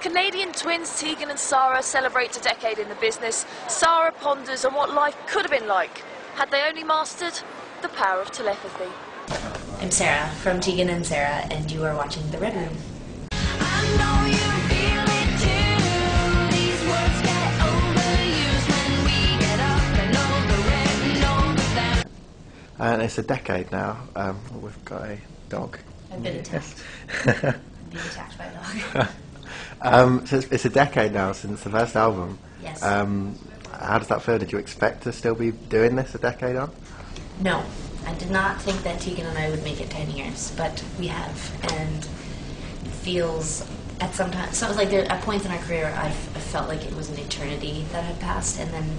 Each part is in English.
Canadian twins Tegan and Sara celebrate a decade in the business, Sara ponders on what life could have been like had they only mastered the power of telepathy. I'm Sara from Tegan and Sara, and you are watching The Red Room. And it's a decade now. We've got a dog. I've been attacked. I've been attacked by a dog. So it's a decade now since the first album. Yes. How does that feel? Did you expect to still be doing this a decade on? No, I did not think that Tegan and I would make it 10 years, but we have, and it feels at some time. So it was like at points in our career, I felt like it was an eternity that had passed, and then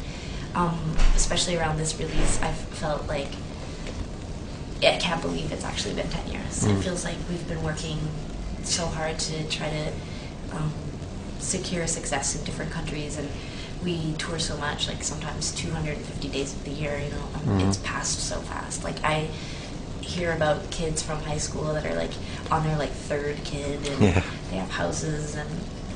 especially around this release, I felt like I can't believe it's actually been 10 years. It feels like we've been working so hard to try to secure success in different countries, and we tour so much, like sometimes 250 days of the year, you know, it's passed so fast. Like I hear about kids from high school that are like on their like third kid, and they have houses, and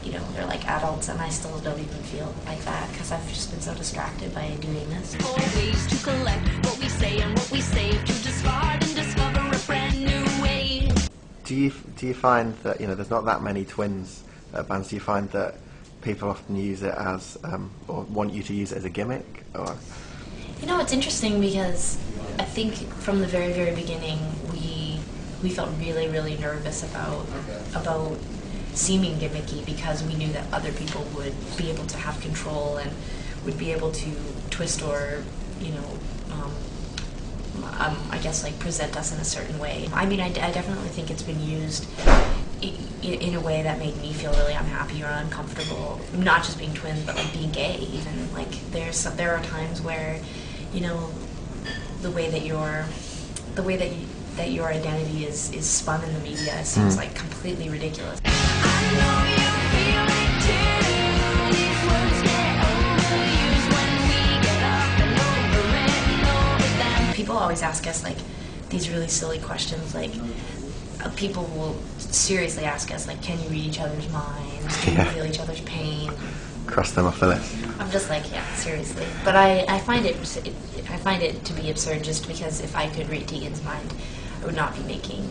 you know, they're like adults, and I still don't even feel like that because I've just been so distracted by doing this. Ways to collect what we say and what we save, to discard and discover a brand new way. Do you find that, you know, there's not that many twins bands? Do you find that people often use it as or want you to use it as a gimmick? Or you know, it's interesting because I think from the very, very beginning we felt really, really nervous about seeming gimmicky, because we knew that other people would be able to have control and would be able to twist or, you know, I guess like present us in a certain way. I mean, I definitely think it's been used in a way that made me feel really unhappy or uncomfortable. Not just being twins, but like being gay even. Like there are times where, you know, the way that your identity is spun in the media seems like completely ridiculous. People always ask us like these really silly questions, like people will seriously ask us like, can you read each other's minds? Can you feel each other's pain? Cross them off the list. I'm just like, yeah, seriously. But I find it to be absurd, just because if I could read Tegan's mind, I would not be making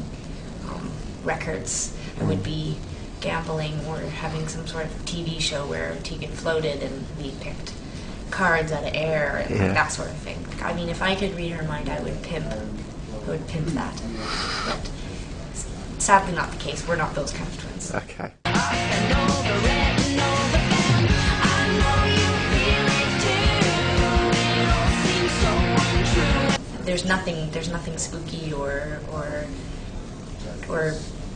records. I would be gambling or having some sort of TV show where Tegan floated and we picked cards out of air and like that sort of thing. Like, I mean, if I could read her mind, I would pimp that. But sadly not the case. We're not those kind of twins. Okay. There's nothing spooky or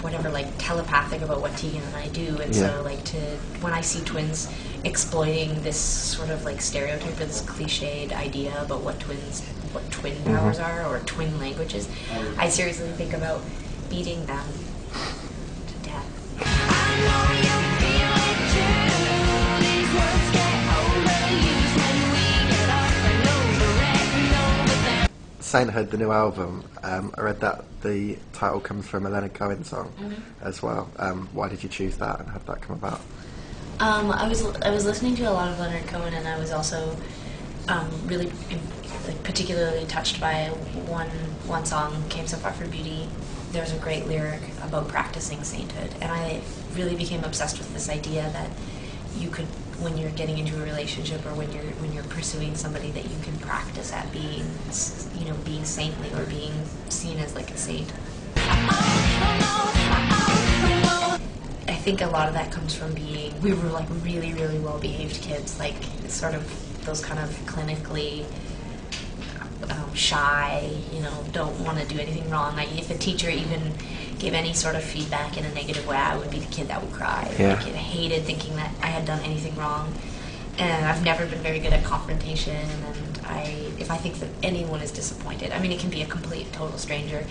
whatever, like telepathic about what Tegan and I do, and so like when I see twins exploiting this sort of like stereotype or this cliched idea about what twin powers are or twin languages, I seriously think about beating them to death. Sainthood, the new album, I read that the title comes from a Leonard Cohen song as well. Why did you choose that, and how did that come about? I was listening to a lot of Leonard Cohen, and I was also really particularly touched by one song, Came So Far for Beauty. There's a great lyric about practicing sainthood, and I really became obsessed with this idea that you could, when you're getting into a relationship or when you're pursuing somebody, that you can practice at being, you know, being saintly or being seen as like a saint. I think a lot of that comes from we were like really, really well-behaved kids, like sort of those kind of clinically shy, you know, don't want to do anything wrong. If a teacher even gave any sort of feedback in a negative way, I would be the kid that would cry. Like, I hated thinking that I had done anything wrong, and I've never been very good at confrontation, and if I think that anyone is disappointed, I mean, it can be a complete, total stranger.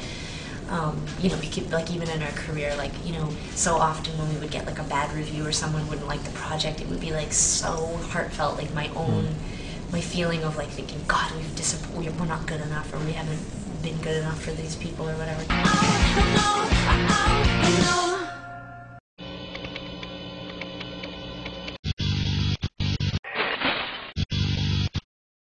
You know, like even in our career, like, you know, so often when we would get like a bad review or someone wouldn't like the project, it would be like so heartfelt, like my feeling of like thinking, God, we're not good enough, or we haven't been good enough for these people or whatever.